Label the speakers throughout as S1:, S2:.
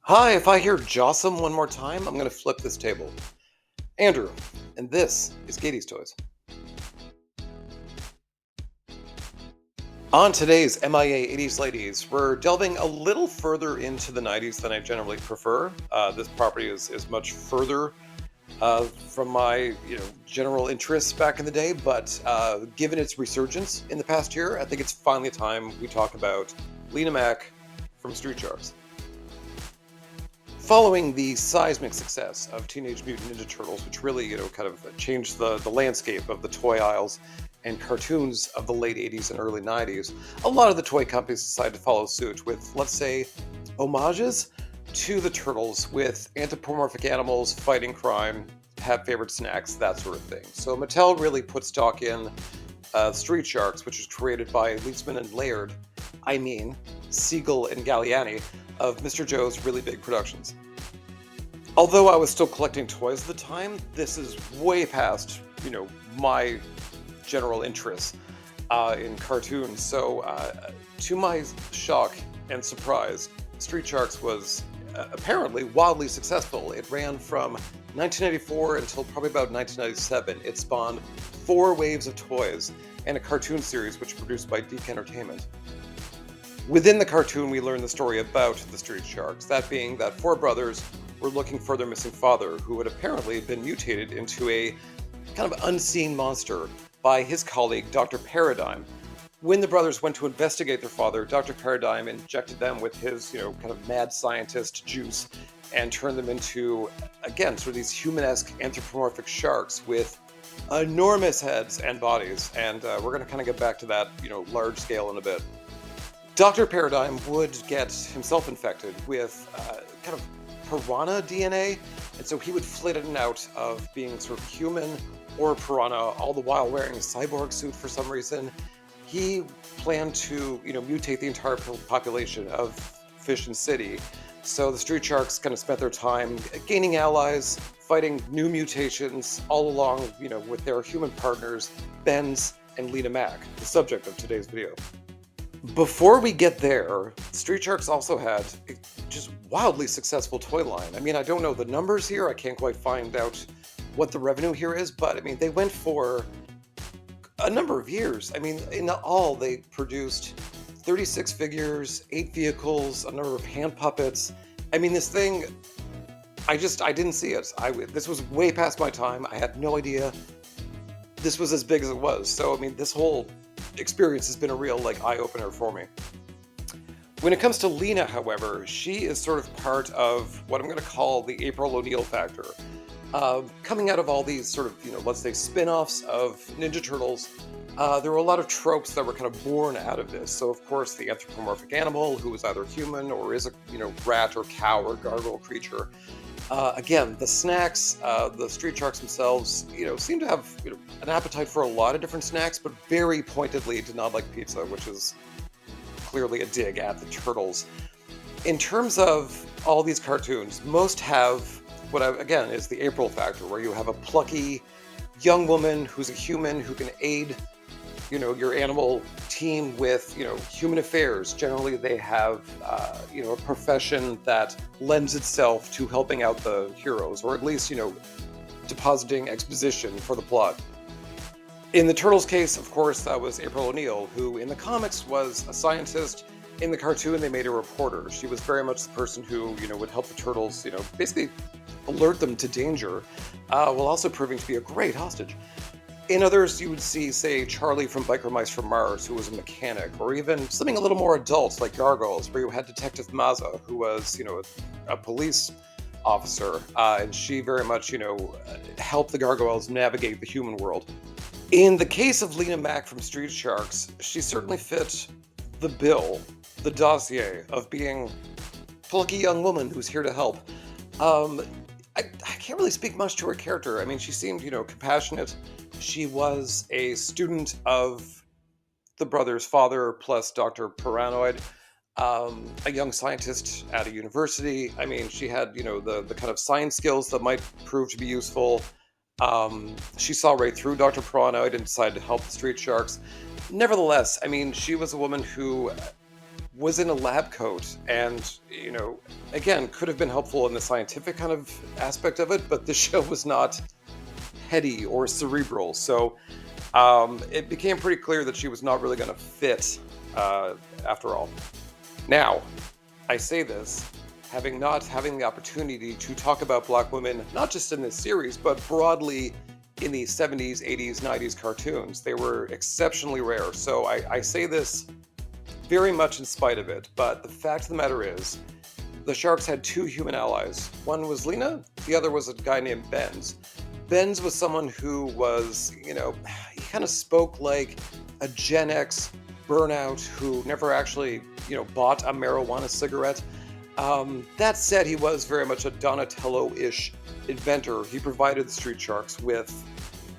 S1: Hi, if I hear Jossum one more time, I'm going to flip this table. Andrew, and this is Gayties Toys. On today's MIA 80s Ladies, we're delving a little further into the 90s than I generally prefer. This property is much further from my general interests back in the day, but given its resurgence in the past year, I think it's finally time we talk about Lena Mack from Street Sharks. Following the seismic success of Teenage Mutant Ninja Turtles, which really, kind of changed the landscape of the toy aisles and cartoons of the late 80s and early 90s, a lot of the toy companies decided to follow suit with, let's say, homages to the Turtles with anthropomorphic animals, fighting crime, have favorite snacks, that sort of thing. So Mattel really put stock in Street Sharks, which was created by Leedsman and Laird, Siegel and Galliani, of Mr. Joe's Really Big Productions. Although I was still collecting toys at the time, this is way past, my general interests in cartoons. So, to my shock and surprise, Street Sharks was apparently wildly successful. It ran from 1994 until probably about 1997. It spawned 4 waves of toys and a cartoon series which was produced by Deke Entertainment. Within the cartoon, we learn the story about the Street Sharks, that being that 4 brothers were looking for their missing father, who had apparently been mutated into a kind of unseen monster by his colleague, Dr. Paradigm. When the brothers went to investigate their father, Dr. Paradigm injected them with his, kind of mad scientist juice and turned them into, again, sort of these human-esque anthropomorphic sharks with enormous heads and bodies. And we're going to kind of get back to that, large scale in a bit. Dr. Paradigm would get himself infected with kind of piranha DNA, and so he would flit in and out of being sort of human or piranha, all the while wearing a cyborg suit for some reason. He planned to, mutate the entire population of Fish and City. So the Street Sharks kind of spent their time gaining allies, fighting new mutations, all along, with their human partners, Benz and Lena Mack, the subject of today's video. Before we get there, Street Sharks also had a just wildly successful toy line. I don't know the numbers here. I can't quite find out what the revenue here is, but they went for a number of years. In all, they produced 36 figures, 8 vehicles, a number of hand puppets. This thing, I didn't see it. This was way past my time. I had no idea this was as big as it was. So, this whole experience has been a real eye-opener for me. When it comes to Lena, however, she is sort of part of what I'm going to call the April O'Neil factor. Coming out of all these sort of, let's say, spin-offs of Ninja Turtles, there were a lot of tropes that were kind of born out of this. So, of course, the anthropomorphic animal who is either human or is a, rat or cow or gargoyle creature. Again, the snacks, the Street Sharks themselves, seem to have an appetite for a lot of different snacks, but very pointedly did not like pizza, which is clearly a dig at the Turtles. In terms of all these cartoons, most have again, is the April factor, where you have a plucky young woman who's a human who can aid your animal team with, human affairs. Generally, they have, a profession that lends itself to helping out the heroes, or at least, depositing exposition for the plot. In the Turtles' case, of course, that was April O'Neil, who in the comics was a scientist. In the cartoon, they made a reporter. She was very much the person who, would help the Turtles, basically alert them to danger, while also proving to be a great hostage. In others, you would see, say, Charlie from Biker Mice from Mars, who was a mechanic, or even something a little more adult, like Gargoyles, where you had Detective Mazza, who was, a police officer, and she very much, helped the Gargoyles navigate the human world. In the case of Lena Mack from Street Sharks, she certainly fit the bill, the dossier of being a plucky young woman who's here to help. I can't really speak much to her character. She seemed, compassionate. She was a student of the brother's father, plus Dr. Paranoid, a young scientist at a university. She had, the kind of science skills that might prove to be useful. She saw right through Dr. Paranoid and decided to help the Street Sharks. Nevertheless, she was a woman who was in a lab coat and, again, could have been helpful in the scientific kind of aspect of it, but the show was not heady or cerebral. So it became pretty clear that she was not really going to fit after all. Now, I say this not having the opportunity to talk about Black women, not just in this series, but broadly in the 70s, 80s, 90s cartoons. They were exceptionally rare. So I say this very much in spite of it, but the fact of the matter is, the Sharks had two human allies. One was Lena, the other was a guy named Benz. Benz was someone who was, he kind of spoke like a Gen X burnout who never actually, bought a marijuana cigarette. That said, he was very much a Donatello-ish inventor. He provided the Street Sharks with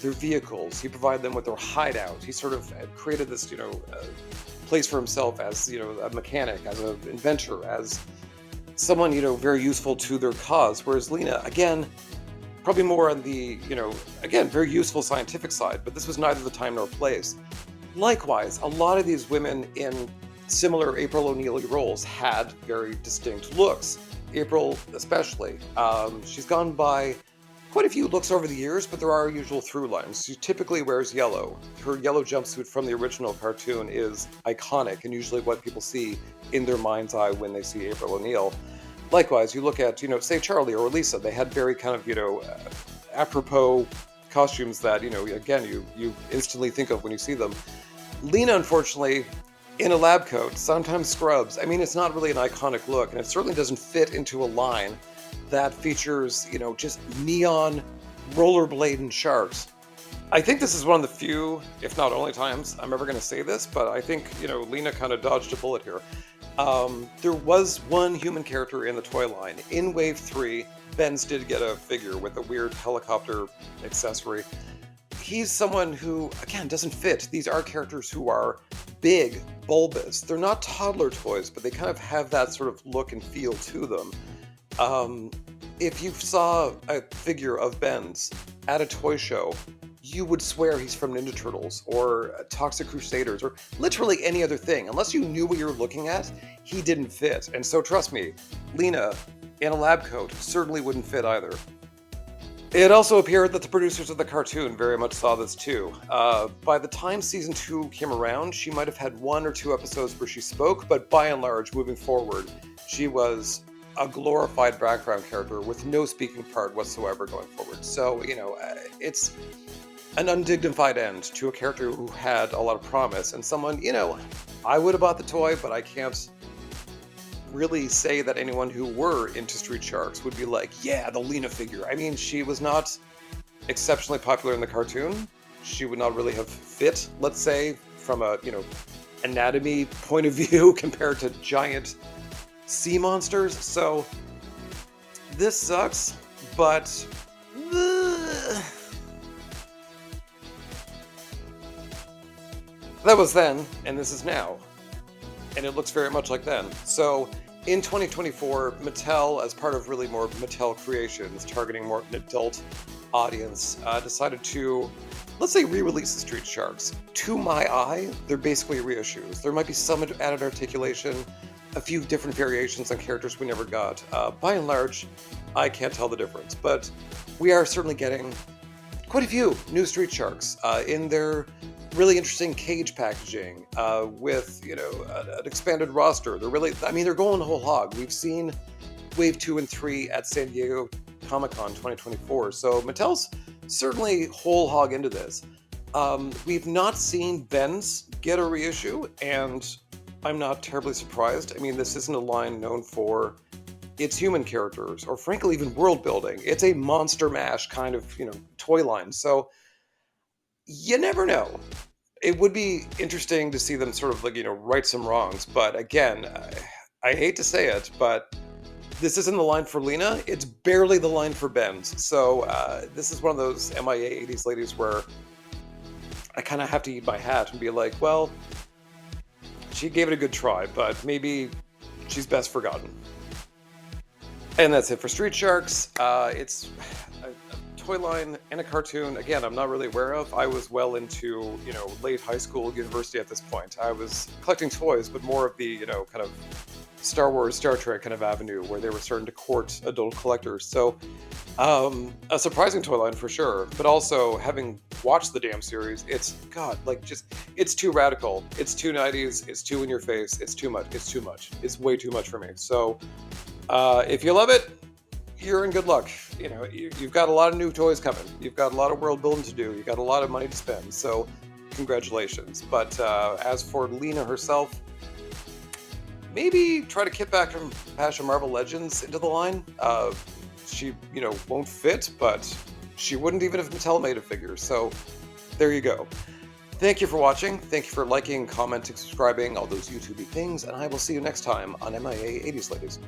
S1: their vehicles. He provided them with their hideout. He sort of created this, place for himself as, a mechanic, as an inventor, as someone, very useful to their cause. Whereas Lena, again, probably more on the, again, very useful scientific side, but this was neither the time nor place. Likewise, a lot of these women in similar April O'Neil roles had very distinct looks. April especially. She's gone by quite a few looks over the years, but there are usual through lines. She typically wears yellow. Her yellow jumpsuit from the original cartoon is iconic and usually what people see in their mind's eye when they see April O'Neil. Likewise, you look at, say Charlie or Lisa, they had very kind of, apropos costumes that, again, you instantly think of when you see them. Lena, unfortunately, in a lab coat, sometimes scrubs. I mean, it's not really an iconic look, and it certainly doesn't fit into a line that features, just neon rollerblading sharks. I think this is one of the few, if not only times, I'm ever going to say this, but I think, Lena kind of dodged a bullet here. There was one human character in the toy line. In Wave 3, Benz did get a figure with a weird helicopter accessory. He's someone who, again, doesn't fit. These are characters who are big, bulbous. They're not toddler toys, but they kind of have that sort of look and feel to them. If you saw a figure of Benz at a toy show, you would swear he's from Ninja Turtles or Toxic Crusaders or literally any other thing. Unless you knew what you were looking at, he didn't fit. And so trust me, Lena in a lab coat certainly wouldn't fit either. It also appeared that the producers of the cartoon very much saw this too. By the time season 2 came around, she might have had 1 or 2 episodes where she spoke, but by and large, moving forward, she was a glorified background character with no speaking part whatsoever going forward. So, it's an undignified end to a character who had a lot of promise and someone, I would have bought the toy, but I can't really say that anyone who were into Street Sharks would be like, yeah, the Lena figure. I mean, she was not exceptionally popular in the cartoon. She would not really have fit, let's say, from a, anatomy point of view compared to giant sea monsters. So this sucks, but that was then, and this is now. And it looks very much like then. So in 2024, Mattel, as part of really more Mattel Creations, targeting more of an adult audience, decided to, let's say, re-release the Street Sharks. To my eye, they're basically reissues. There might be some added articulation, a few different variations on characters we never got. By and large, I can't tell the difference, but we are certainly getting quite a few new Street Sharks in their really interesting cage packaging with, an expanded roster. They're going the whole hog. We've seen Wave 2 and 3 at San Diego Comic-Con 2024, so Mattel's certainly whole hog into this. We've not seen Benz get a reissue, and I'm not terribly surprised. I mean, this isn't a line known for its human characters, or frankly, even world building. It's a Monster Mash kind of, toy line. So you never know. It would be interesting to see them sort of right some wrongs. But again, I hate to say it, but this isn't the line for Lena. It's barely the line for Benz. So this is one of those MIA 80s ladies where I kind of have to eat my hat and be like, well, she gave it a good try, but maybe she's best forgotten. And that's it for Street Sharks. It's a toy line and a cartoon, again, I'm not really aware of. I was well into, late high school, university at this point. I was collecting toys, but more of the, kind of Star Wars, Star Trek kind of avenue where they were starting to court adult collectors. So, a surprising toy line for sure, but also having watched the damn series, it's too radical. It's too 90s, it's too in your face, it's too much, it's too much. It's way too much for me. So, if you love it, you're in good luck. You've got a lot of new toys coming. You've got a lot of world building to do. You've got a lot of money to spend. So, congratulations. But as for Lena herself, maybe try to kit back from Passion Marvel Legends into the line. She, won't fit, but she wouldn't even if Mattel made a figure. So, there you go. Thank you for watching. Thank you for liking, commenting, subscribing, all those YouTube-y things, and I will see you next time on MIA 80s Ladies.